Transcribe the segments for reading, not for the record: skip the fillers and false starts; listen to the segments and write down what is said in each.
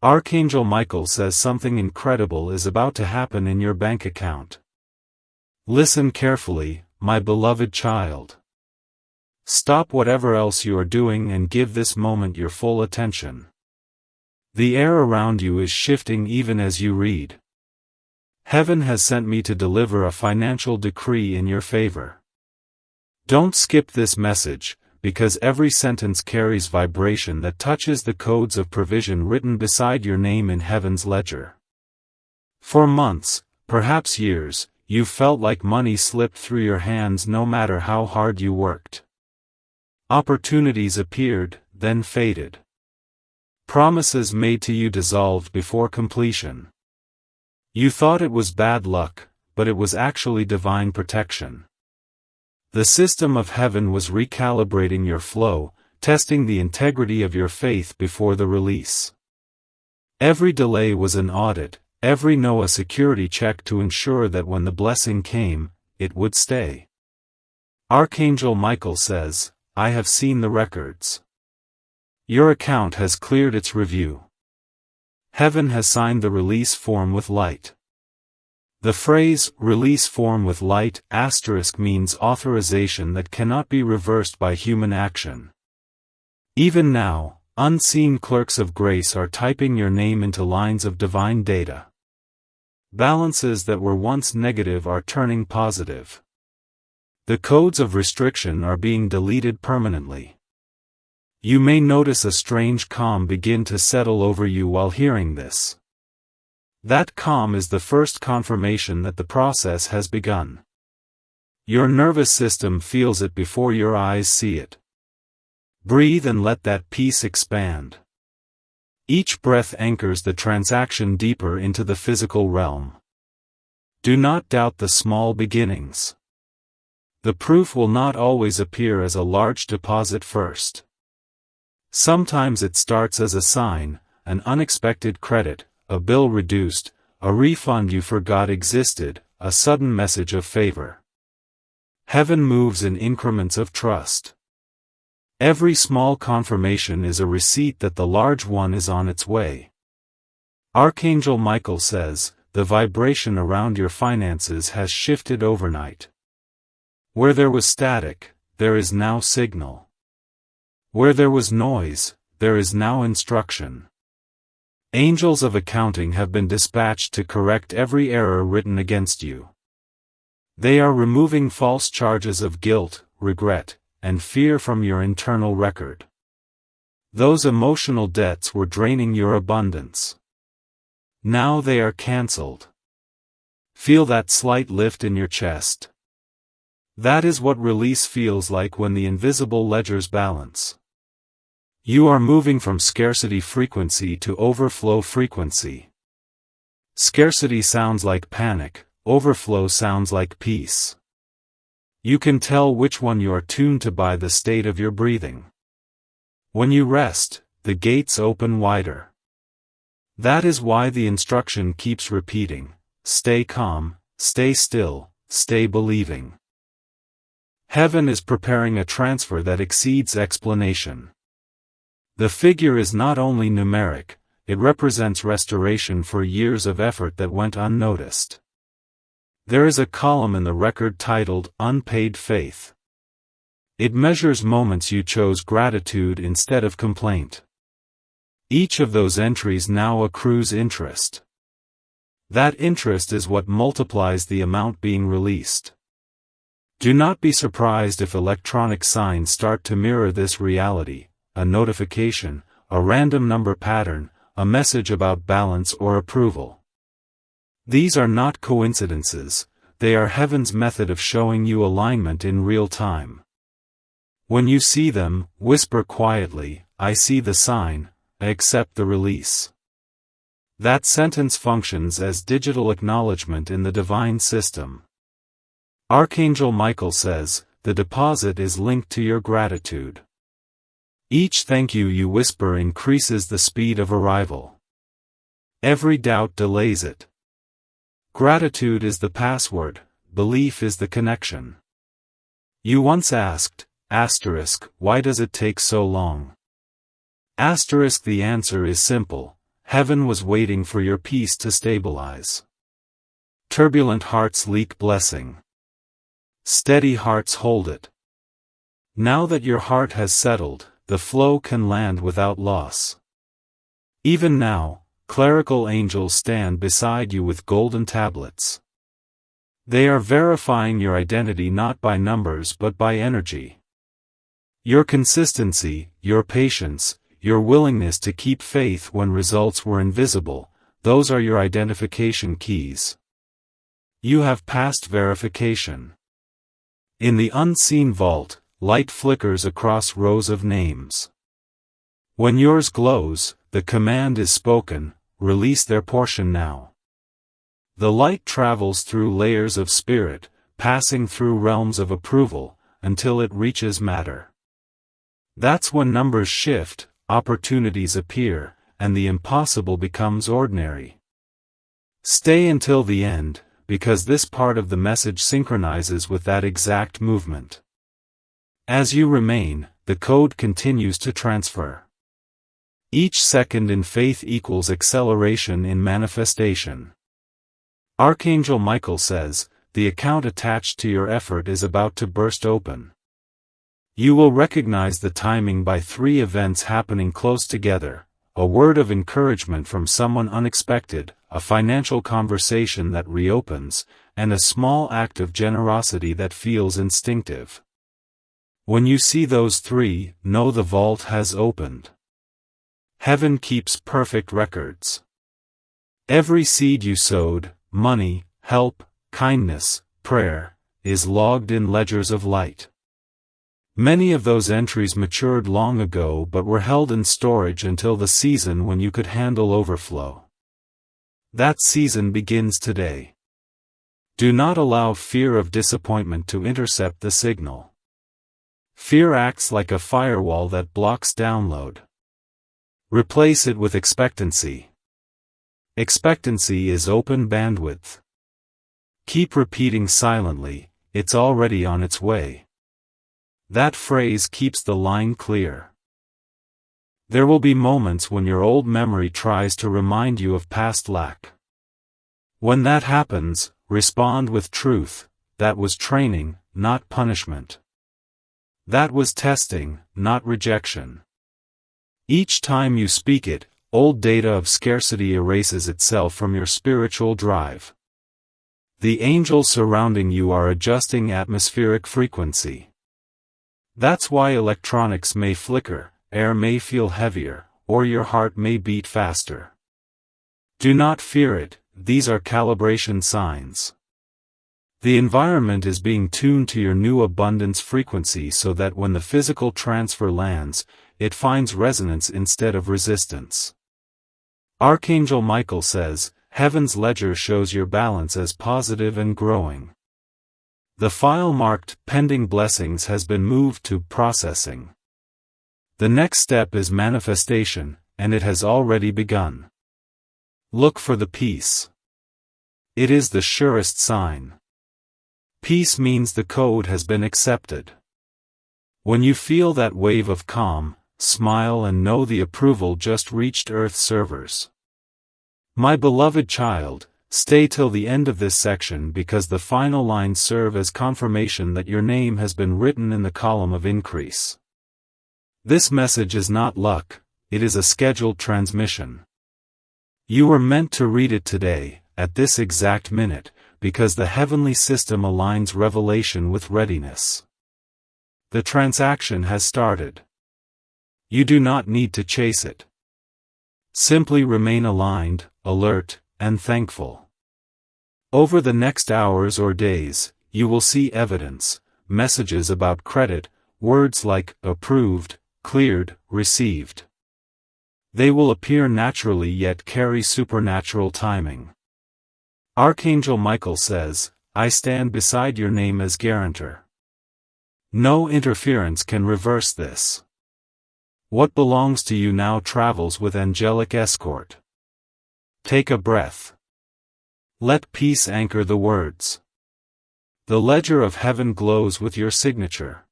Archangel Michael says something incredible is about to happen in your bank account. Listen carefully, my beloved child. Stop whatever else you are doing and give this moment your full attention. The air around you is shifting even as you read. Heaven has sent me to deliver a financial decree in your favor. Don't skip this message, because every sentence carries vibration that touches the codes of provision written beside your name in heaven's ledger. For months, perhaps years, you've felt like money slipped through your hands no matter how hard you worked. Opportunities appeared, then faded. Promises made to you dissolved before completion. You thought it was bad luck, but it was actually divine protection. The system of heaven was recalibrating your flow, testing the integrity of your faith before the release. Every delay was an audit, every no a security check to ensure that when the blessing came, it would stay. Archangel Michael says, I have seen the records. Your account has cleared its review. Heaven has signed the release form with light. The phrase, release form with light, * means authorization that cannot be reversed by human action. Even now, unseen clerks of grace are typing your name into lines of divine data. Balances that were once negative are turning positive. The codes of restriction are being deleted permanently. You may notice a strange calm begin to settle over you while hearing this. That calm is the first confirmation that the process has begun. Your nervous system feels it before your eyes see it. Breathe and let that peace expand. Each breath anchors the transaction deeper into the physical realm. Do not doubt the small beginnings. The proof will not always appear as a large deposit first. Sometimes it starts as a sign, an unexpected credit, a bill reduced, a refund you forgot existed, a sudden message of favor. Heaven moves in increments of trust. Every small confirmation is a receipt that the large one is on its way. Archangel Michael says, the vibration around your finances has shifted overnight. Where there was static, there is now signal. Where there was noise, there is now instruction. Angels of accounting have been dispatched to correct every error written against you. They are removing false charges of guilt, regret, and fear from your internal record. Those emotional debts were draining your abundance. Now they are cancelled. Feel that slight lift in your chest. That is what release feels like when the invisible ledgers balance. You are moving from scarcity frequency to overflow frequency. Scarcity sounds like panic, overflow sounds like peace. You can tell which one you are tuned to by the state of your breathing. When you rest, the gates open wider. That is why the instruction keeps repeating, stay calm, stay still, stay believing. Heaven is preparing a transfer that exceeds explanation. The figure is not only numeric, it represents restoration for years of effort that went unnoticed. There is a column in the record titled Unpaid Faith. It measures moments you chose gratitude instead of complaint. Each of those entries now accrues interest. That interest is what multiplies the amount being released. Do not be surprised if electronic signs start to mirror this reality. A notification, a random number pattern, a message about balance or approval. These are not coincidences, they are heaven's method of showing you alignment in real time. When you see them, whisper quietly, I see the sign, I accept the release. That sentence functions as digital acknowledgement in the divine system. Archangel Michael says, the deposit is linked to your gratitude. Each thank you whisper increases the speed of arrival. Every doubt delays it. Gratitude is the password, belief is the connection. You once asked, why does it take so long? The answer is simple, Heaven was waiting for your peace to stabilize. Turbulent hearts leak blessing. Steady hearts hold it. Now that your heart has settled, the flow can land without loss. Even now, clerical angels stand beside you with golden tablets. They are verifying your identity not by numbers but by energy. Your consistency, your patience, your willingness to keep faith when results were invisible, those are your identification keys. You have passed verification. In the unseen vault, light flickers across rows of names. When yours glows, the command is spoken, release their portion now. The light travels through layers of spirit, passing through realms of approval, until it reaches matter. That's when numbers shift, opportunities appear, and the impossible becomes ordinary. Stay until the end, because this part of the message synchronizes with that exact movement. As you remain, the code continues to transfer. Each second in faith equals acceleration in manifestation. Archangel Michael says, the account attached to your effort is about to burst open. You will recognize the timing by 3 events happening close together: a word of encouragement from someone unexpected, a financial conversation that reopens, and a small act of generosity that feels instinctive. When you see those 3, know the vault has opened. Heaven keeps perfect records. Every seed you sowed, money, help, kindness, prayer, is logged in ledgers of light. Many of those entries matured long ago but were held in storage until the season when you could handle overflow. That season begins today. Do not allow fear of disappointment to intercept the signal. Fear acts like a firewall that blocks download. Replace it with expectancy. Expectancy is open bandwidth. Keep repeating silently, it's already on its way. That phrase keeps the line clear. There will be moments when your old memory tries to remind you of past lack. When that happens, respond with truth: that was training, not punishment. That was testing, not rejection. Each time you speak it, old data of scarcity erases itself from your spiritual drive. The angels surrounding you are adjusting atmospheric frequency. That's why electronics may flicker, air may feel heavier, or your heart may beat faster. Do not fear it, these are calibration signs. The environment is being tuned to your new abundance frequency so that when the physical transfer lands, it finds resonance instead of resistance. Archangel Michael says, Heaven's ledger shows your balance as positive and growing. The file marked pending blessings has been moved to processing. The next step is manifestation, and it has already begun. Look for the peace. It is the surest sign. Peace means the code has been accepted. When you feel that wave of calm, smile and know the approval just reached Earth servers. My beloved child, stay till the end of this section because the final lines serve as confirmation that your name has been written in the column of increase. This message is not luck, it is a scheduled transmission. You were meant to read it today, at this exact minute, because the heavenly system aligns revelation with readiness. The transaction has started. You do not need to chase it. Simply remain aligned, alert, and thankful. Over the next hours or days, you will see evidence, messages about credit, words like approved, cleared, received. They will appear naturally yet carry supernatural timing. Archangel Michael says, I stand beside your name as guarantor. No interference can reverse this. What belongs to you now travels with angelic escort. Take a breath. Let peace anchor the words. The ledger of heaven glows with your signature.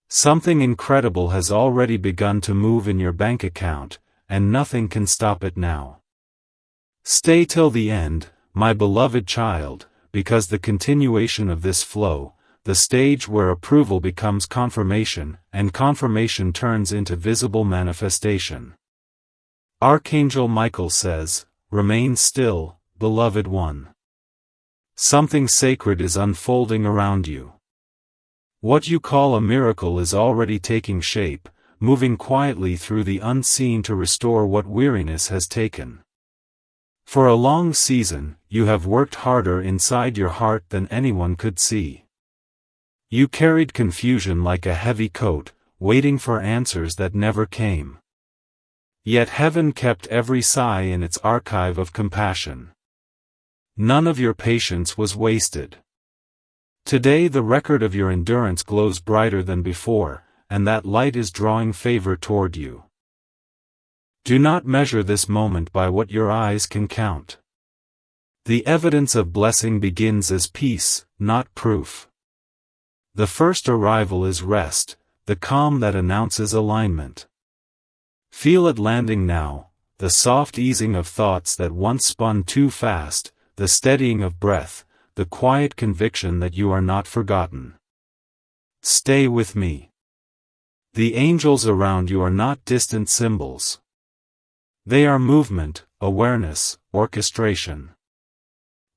Something incredible has already begun to move in your bank account, and nothing can stop it now. Stay till the end, my beloved child, because the continuation of this flow, the stage where approval becomes confirmation, and confirmation turns into visible manifestation. Archangel Michael says, "Remain still, beloved one. Something sacred is unfolding around you. What you call a miracle is already taking shape, moving quietly through the unseen to restore what weariness has taken. For a long season, you have worked harder inside your heart than anyone could see. You carried confusion like a heavy coat, waiting for answers that never came. Yet heaven kept every sigh in its archive of compassion. None of your patience was wasted. Today the record of your endurance glows brighter than before, and that light is drawing favor toward you. Do not measure this moment by what your eyes can count. The evidence of blessing begins as peace, not proof. The first arrival is rest, the calm that announces alignment. Feel it landing now, the soft easing of thoughts that once spun too fast, the steadying of breath, the quiet conviction that you are not forgotten. Stay with me. The angels around you are not distant symbols. They are movement, awareness, orchestration.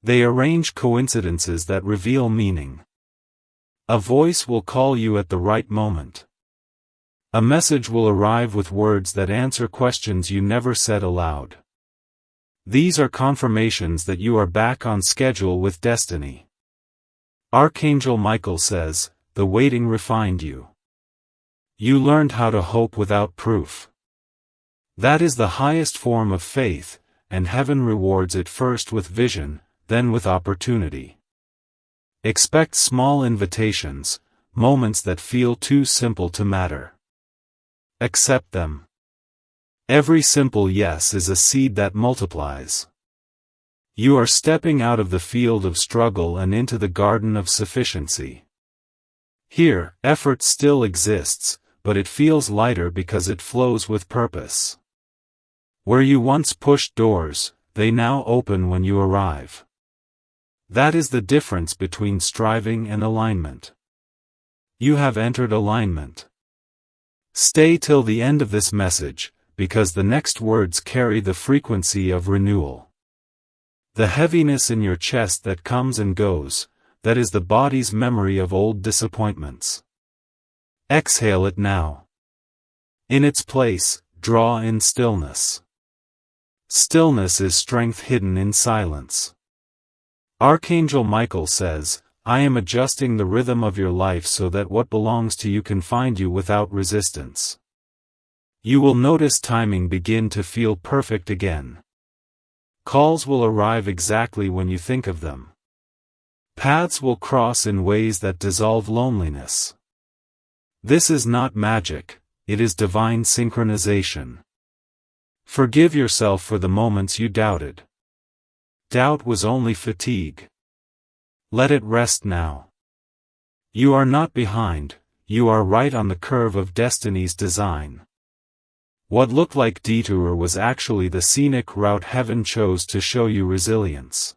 They arrange coincidences that reveal meaning. A voice will call you at the right moment. A message will arrive with words that answer questions you never said aloud. These are confirmations that you are back on schedule with destiny. Archangel Michael says, "The waiting refined you. You learned how to hope without proof. That is the highest form of faith, and heaven rewards it first with vision, then with opportunity. Expect small invitations, moments that feel too simple to matter. Accept them. Every simple yes is a seed that multiplies. You are stepping out of the field of struggle and into the garden of sufficiency. Here, effort still exists, but it feels lighter because it flows with purpose. Where you once pushed doors, they now open when you arrive. That is the difference between striving and alignment. You have entered alignment. Stay till the end of this message, because the next words carry the frequency of renewal. The heaviness in your chest that comes and goes, that is the body's memory of old disappointments. Exhale it now. In its place, draw in stillness. Stillness is strength hidden in silence. Archangel Michael says, "I am adjusting the rhythm of your life so that what belongs to you can find you without resistance. You will notice timing begin to feel perfect again. Calls will arrive exactly when you think of them. Paths will cross in ways that dissolve loneliness. This is not magic, it is divine synchronization. Forgive yourself for the moments you doubted. Doubt was only fatigue. Let it rest now. You are not behind, you are right on the curve of destiny's design. What looked like detour was actually the scenic route heaven chose to show you resilience.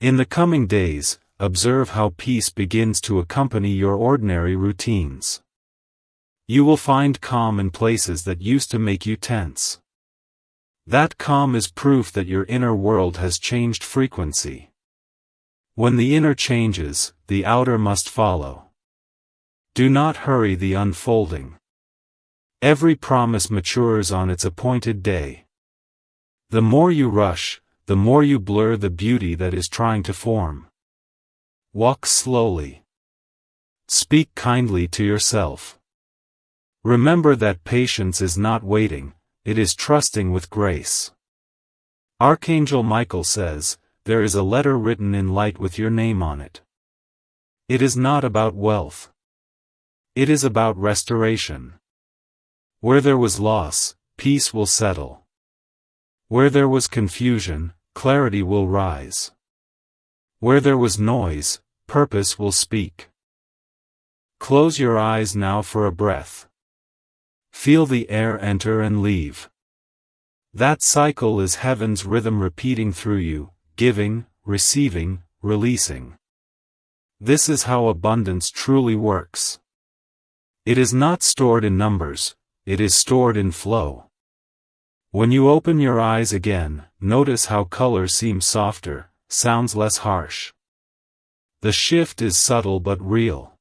In the coming days, observe how peace begins to accompany your ordinary routines. You will find calm in places that used to make you tense. That calm is proof that your inner world has changed frequency. When the inner changes, the outer must follow. Do not hurry the unfolding. Every promise matures on its appointed day. The more you rush, the more you blur the beauty that is trying to form. Walk slowly. Speak kindly to yourself. Remember that patience is not waiting, it is trusting with grace. Archangel Michael says, "There is a letter written in light with your name on it." It is not about wealth. It is about restoration. Where there was loss, peace will settle. Where there was confusion, clarity will rise. Where there was noise, purpose will speak. Close your eyes now for a breath. Feel the air enter and leave. That cycle is heaven's rhythm repeating through you, giving, receiving, releasing. This is how abundance truly works. It is not stored in numbers, it is stored in flow. When you open your eyes again, notice how colors seem softer, sounds less harsh. The shift is subtle but real.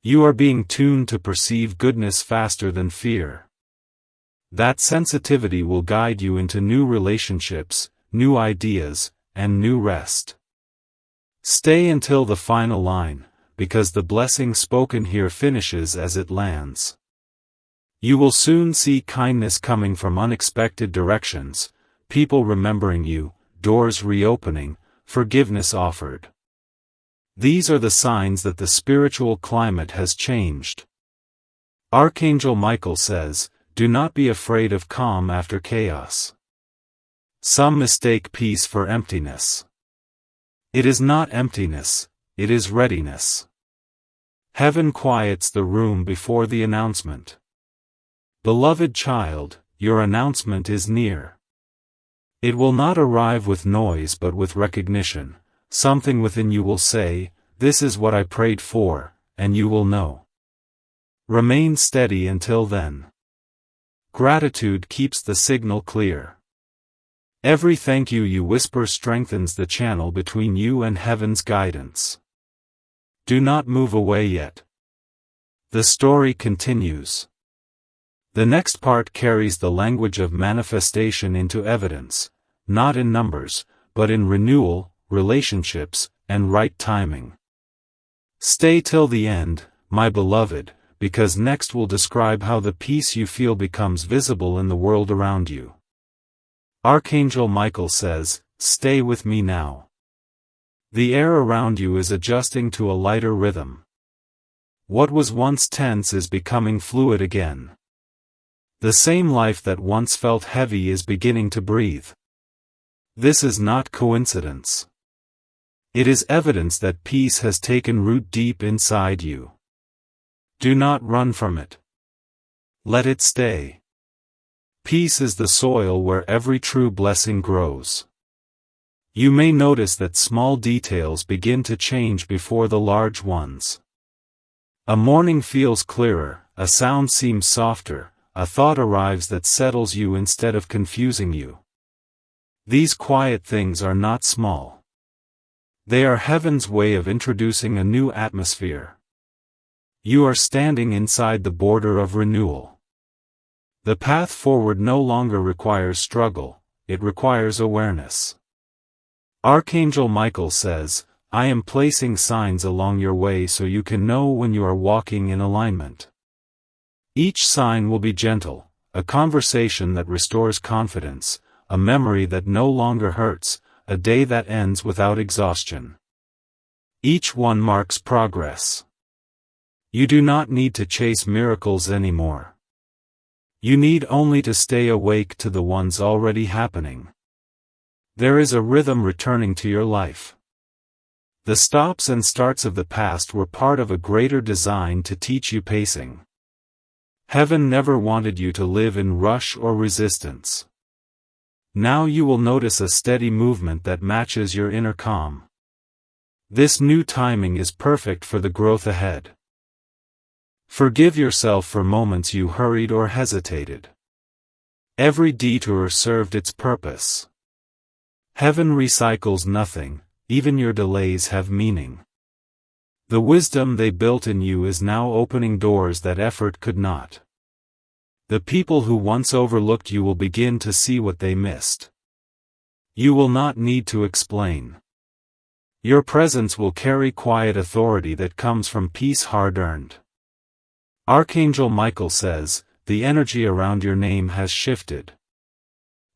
You are being tuned to perceive goodness faster than fear. That sensitivity will guide you into new relationships, new ideas, and new rest. Stay until the final line, because the blessing spoken here finishes as it lands. You will soon see kindness coming from unexpected directions, people remembering you, doors reopening, forgiveness offered. These are the signs that the spiritual climate has changed. Archangel Michael says, "Do not be afraid of calm after chaos." Some mistake peace for emptiness. It is not emptiness, it is readiness. Heaven quiets the room before the announcement. Beloved child, your announcement is near. It will not arrive with noise but with recognition. Something within you will say, "This is what I prayed for," and you will know. Remain steady until then. Gratitude keeps the signal clear. Every thank you you whisper strengthens the channel between you and heaven's guidance. Do not move away yet. The story continues. The next part carries the language of manifestation into evidence, not in numbers, but in renewal, relationships, and right timing. Stay till the end, my beloved, because next we'll describe how the peace you feel becomes visible in the world around you. Archangel Michael says, "Stay with me now." The air around you is adjusting to a lighter rhythm. What was once tense is becoming fluid again. The same life that once felt heavy is beginning to breathe. This is not coincidence. It is evidence that peace has taken root deep inside you. Do not run from it. Let it stay. Peace is the soil where every true blessing grows. You may notice that small details begin to change before the large ones. A morning feels clearer, a sound seems softer, a thought arrives that settles you instead of confusing you. These quiet things are not small. They are heaven's way of introducing a new atmosphere. You are standing inside the border of renewal. The path forward no longer requires struggle, it requires awareness. Archangel Michael says, "I am placing signs along your way so you can know when you are walking in alignment." Each sign will be gentle, a conversation that restores confidence, a memory that no longer hurts, a day that ends without exhaustion. Each one marks progress. You do not need to chase miracles anymore. You need only to stay awake to the ones already happening. There is a rhythm returning to your life. The stops and starts of the past were part of a greater design to teach you pacing. Heaven never wanted you to live in rush or resistance. Now you will notice a steady movement that matches your inner calm. This new timing is perfect for the growth ahead. Forgive yourself for moments you hurried or hesitated. Every detour served its purpose. Heaven recycles nothing, even your delays have meaning. The wisdom they built in you is now opening doors that effort could not. The people who once overlooked you will begin to see what they missed. You will not need to explain. Your presence will carry quiet authority that comes from peace hard-earned. Archangel Michael says, "The energy around your name has shifted.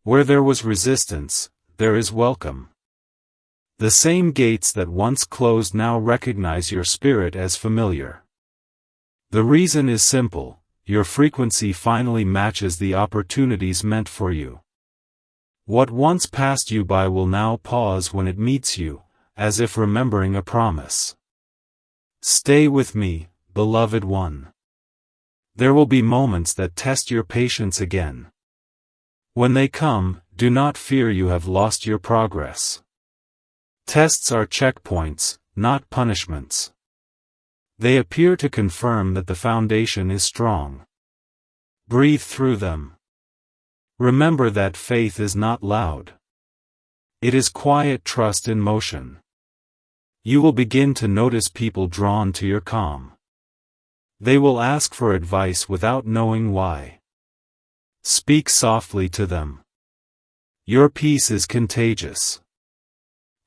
Where there was resistance, there is welcome. The same gates that once closed now recognize your spirit as familiar. The reason is simple, your frequency finally matches the opportunities meant for you. What once passed you by will now pause when it meets you, as if remembering a promise. Stay with me, beloved one. There will be moments that test your patience again. When they come, do not fear you have lost your progress. Tests are checkpoints, not punishments. They appear to confirm that the foundation is strong. Breathe through them. Remember that faith is not loud. It is quiet trust in motion. You will begin to notice people drawn to your calm. They will ask for advice without knowing why. Speak softly to them. Your peace is contagious.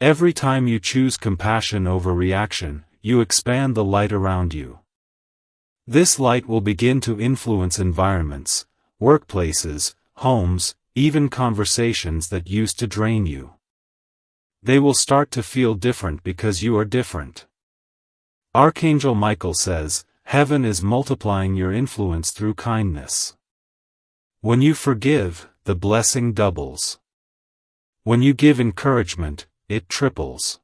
Every time you choose compassion over reaction, you expand the light around you. This light will begin to influence environments, workplaces, homes, even conversations that used to drain you. They will start to feel different because you are different. Archangel Michael says, heaven is multiplying your influence through kindness. When you forgive, the blessing doubles. When you give encouragement, it triples.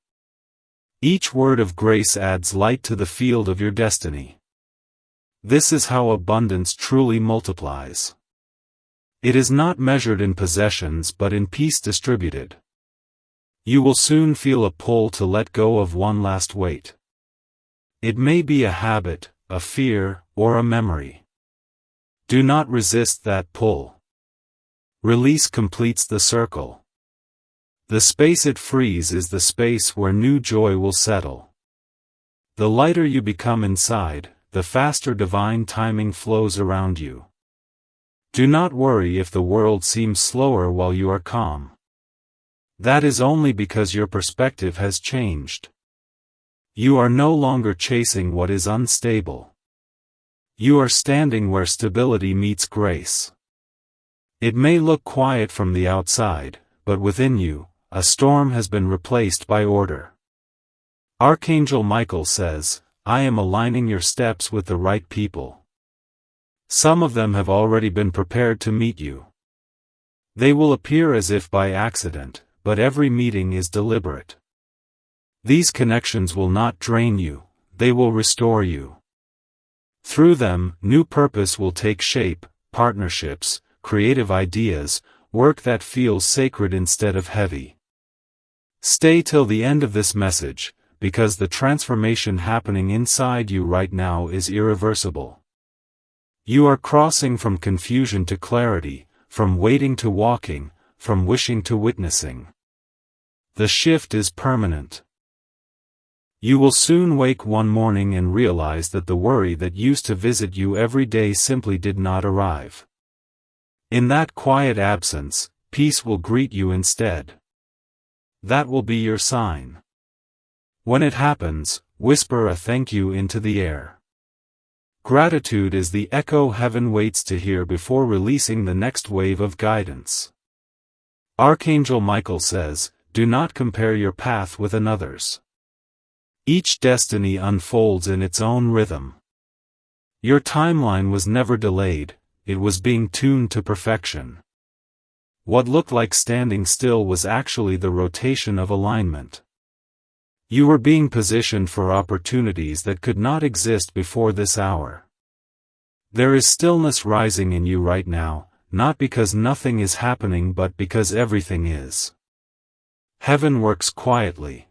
Each word of grace adds light to the field of your destiny. This is how abundance truly multiplies. It is not measured in possessions but in peace distributed. You will soon feel a pull to let go of one last weight. It may be a habit, a fear, or a memory. Do not resist that pull. Release completes the circle. The space it frees is the space where new joy will settle. The lighter you become inside, the faster divine timing flows around you. Do not worry if the world seems slower while you are calm. That is only because your perspective has changed. You are no longer chasing what is unstable. You are standing where stability meets grace. It may look quiet from the outside, but within you, a storm has been replaced by order. Archangel Michael says, I am aligning your steps with the right people. Some of them have already been prepared to meet you. They will appear as if by accident, but every meeting is deliberate. These connections will not drain you, they will restore you. Through them, new purpose will take shape, partnerships, creative ideas, work that feels sacred instead of heavy. Stay till the end of this message, because the transformation happening inside you right now is irreversible. You are crossing from confusion to clarity, from waiting to walking, from wishing to witnessing. The shift is permanent. You will soon wake one morning and realize that the worry that used to visit you every day simply did not arrive. In that quiet absence, peace will greet you instead. That will be your sign. When it happens, whisper a thank you into the air. Gratitude is the echo heaven waits to hear before releasing the next wave of guidance. Archangel Michael says, do not compare your path with another's. Each destiny unfolds in its own rhythm. Your timeline was never delayed, it was being tuned to perfection. What looked like standing still was actually the rotation of alignment. You were being positioned for opportunities that could not exist before this hour. There is stillness rising in you right now, not because nothing is happening but because everything is. Heaven works quietly.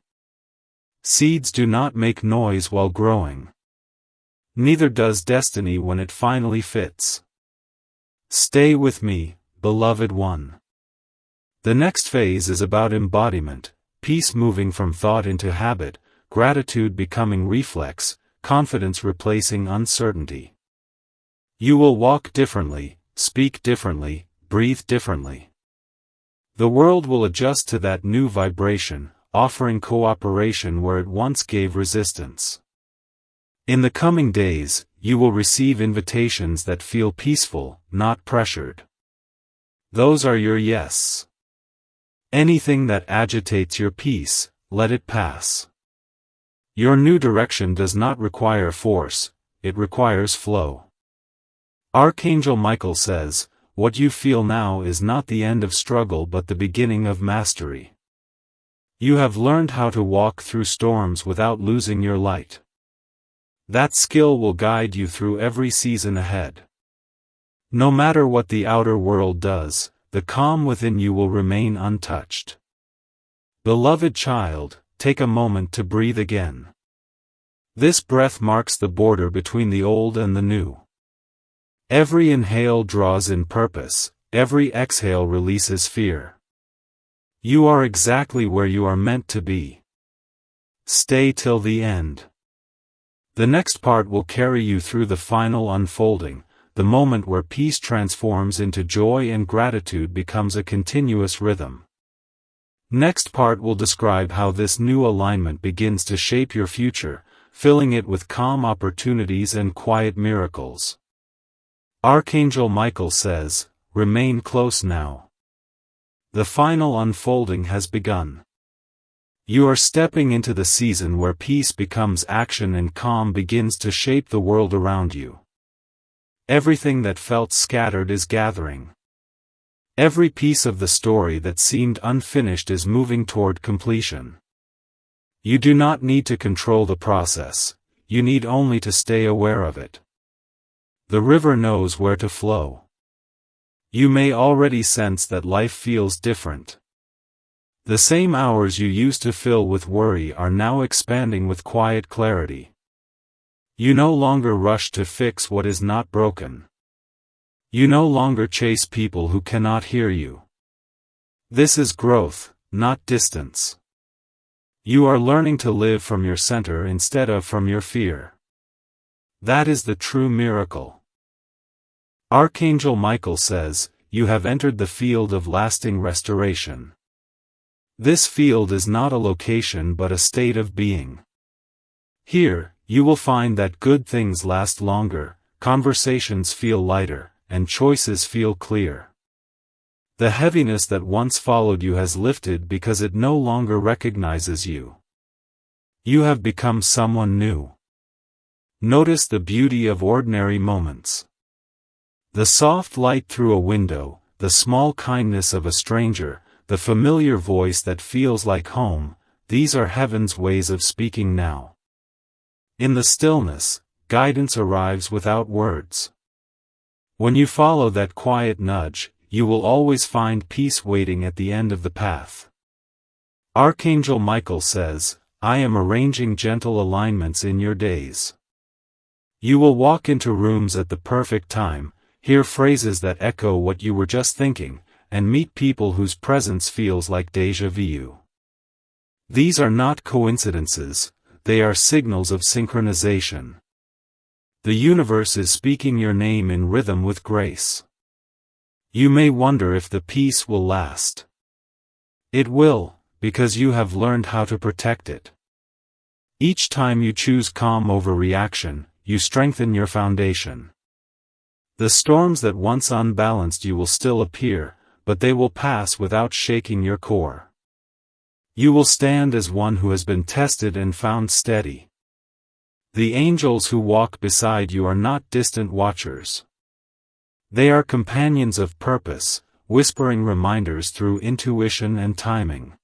Seeds do not make noise while growing. Neither does destiny when it finally fits. Stay with me, beloved one. The next phase is about embodiment, peace moving from thought into habit, gratitude becoming reflex, confidence replacing uncertainty. You will walk differently, speak differently, breathe differently. The world will adjust to that new vibration, offering cooperation where it once gave resistance. In the coming days, you will receive invitations that feel peaceful, not pressured. Those are your yes. Anything that agitates your peace, let it pass. Your new direction does not require force, it requires flow. Archangel Michael says, what you feel now is not the end of struggle but the beginning of mastery. You have learned how to walk through storms without losing your light. That skill will guide you through every season ahead. No matter what the outer world does, the calm within you will remain untouched. Beloved child, take a moment to breathe again. This breath marks the border between the old and the new. Every inhale draws in purpose, every exhale releases fear. You are exactly where you are meant to be. Stay till the end. The next part will carry you through the final unfolding, the moment where peace transforms into joy and gratitude becomes a continuous rhythm. Next part will describe how this new alignment begins to shape your future, filling it with calm opportunities and quiet miracles. Archangel Michael says, "Remain close now. The final unfolding has begun. You are stepping into the season where peace becomes action and calm begins to shape the world around you. Everything that felt scattered is gathering. Every piece of the story that seemed unfinished is moving toward completion. You do not need to control the process, you need only to stay aware of it. The river knows where to flow. You may already sense that life feels different. The same hours you used to fill with worry are now expanding with quiet clarity. You no longer rush to fix what is not broken. You no longer chase people who cannot hear you. This is growth, not distance. You are learning to live from your center instead of from your fear. That is the true miracle. Archangel Michael says, "You have entered the field of lasting restoration." This field is not a location but a state of being. Here, you will find that good things last longer, conversations feel lighter, and choices feel clear. The heaviness that once followed you has lifted because it no longer recognizes you. You have become someone new. Notice the beauty of ordinary moments. The soft light through a window, the small kindness of a stranger, the familiar voice that feels like home, these are heaven's ways of speaking now. In the stillness, guidance arrives without words. When you follow that quiet nudge, you will always find peace waiting at the end of the path. Archangel Michael says, "I am arranging gentle alignments in your days." You will walk into rooms at the perfect time, hear phrases that echo what you were just thinking, and meet people whose presence feels like déjà vu. These are not coincidences, they are signals of synchronization. The universe is speaking your name in rhythm with grace. You may wonder if the peace will last. It will, because you have learned how to protect it. Each time you choose calm over reaction, you strengthen your foundation. The storms that once unbalanced you will still appear, but they will pass without shaking your core. You will stand as one who has been tested and found steady. The angels who walk beside you are not distant watchers. They are companions of purpose, whispering reminders through intuition and timing.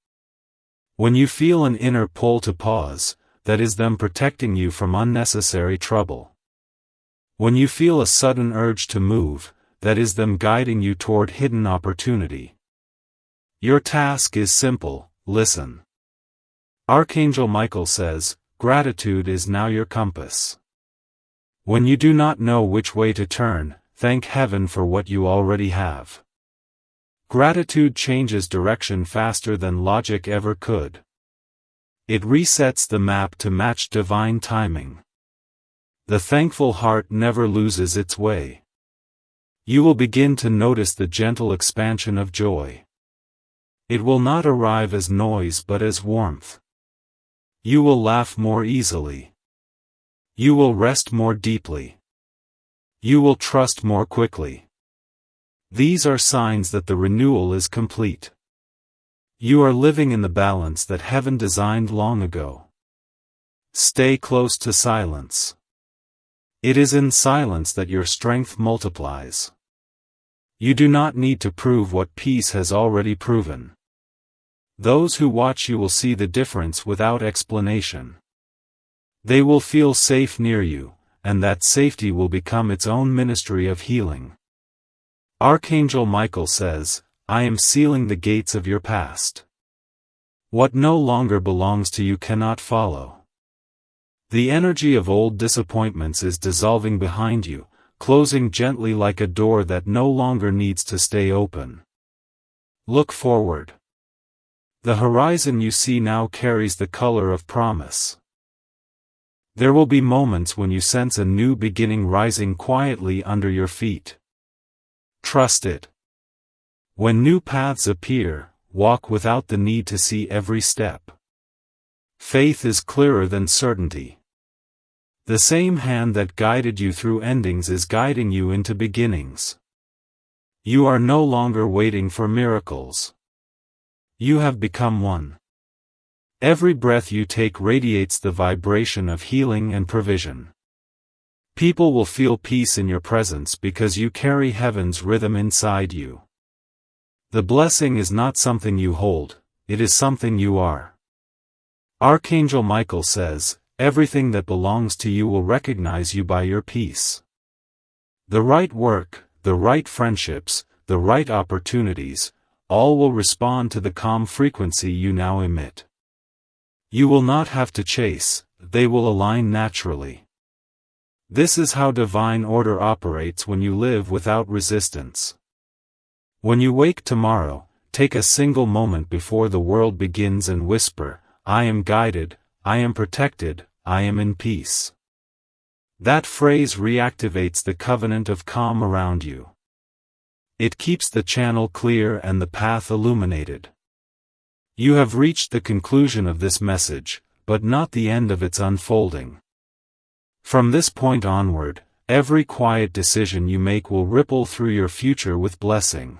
When you feel an inner pull to pause, that is them protecting you from unnecessary trouble. When you feel a sudden urge to move, that is them guiding you toward hidden opportunity. Your task is simple: listen. Archangel Michael says, "Gratitude is now your compass." When you do not know which way to turn, thank heaven for what you already have. Gratitude changes direction faster than logic ever could. It resets the map to match divine timing. The thankful heart never loses its way. You will begin to notice the gentle expansion of joy. It will not arrive as noise but as warmth. You will laugh more easily. You will rest more deeply. You will trust more quickly. These are signs that the renewal is complete. You are living in the balance that heaven designed long ago. Stay close to silence. It is in silence that your strength multiplies. You do not need to prove what peace has already proven. Those who watch you will see the difference without explanation. They will feel safe near you, and that safety will become its own ministry of healing. Archangel Michael says, I am sealing the gates of your past. What no longer belongs to you cannot follow. The energy of old disappointments is dissolving behind you, closing gently like a door that no longer needs to stay open. Look forward. The horizon you see now carries the color of promise. There will be moments when you sense a new beginning rising quietly under your feet. Trust it. When new paths appear, walk without the need to see every step. Faith is clearer than certainty. The same hand that guided you through endings is guiding you into beginnings. You are no longer waiting for miracles. You have become one. Every breath you take radiates the vibration of healing and provision. People will feel peace in your presence because you carry heaven's rhythm inside you. The blessing is not something you hold, it is something you are. Archangel Michael says, everything that belongs to you will recognize you by your peace. The right work, the right friendships, the right opportunities, all will respond to the calm frequency you now emit. You will not have to chase, they will align naturally. This is how divine order operates when you live without resistance. When you wake tomorrow, take a single moment before the world begins and whisper, I am guided, I am protected, I am in peace. That phrase reactivates the covenant of calm around you. It keeps the channel clear and the path illuminated. You have reached the conclusion of this message, but not the end of its unfolding. From this point onward, every quiet decision you make will ripple through your future with blessing.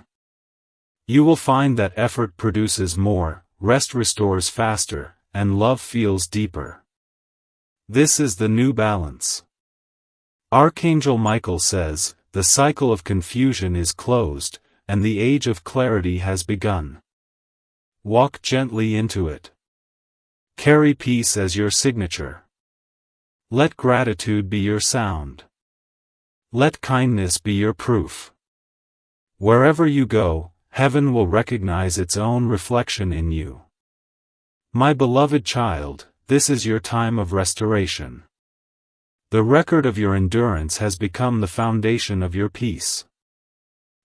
You will find that effort produces more, rest restores faster, and love feels deeper. This is the new balance. Archangel Michael says, the cycle of confusion is closed, and the age of clarity has begun. Walk gently into it. Carry peace as your signature. Let gratitude be your sound. Let kindness be your proof. Wherever you go, heaven will recognize its own reflection in you. My beloved child, this is your time of restoration. The record of your endurance has become the foundation of your peace.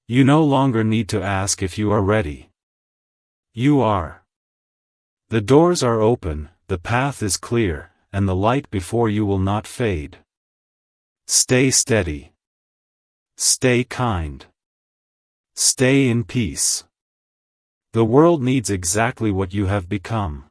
You no longer need to ask if you are ready. You are. The doors are open, the path is clear, and the light before you will not fade. Stay steady. Stay kind. Stay in peace. The world needs exactly what you have become.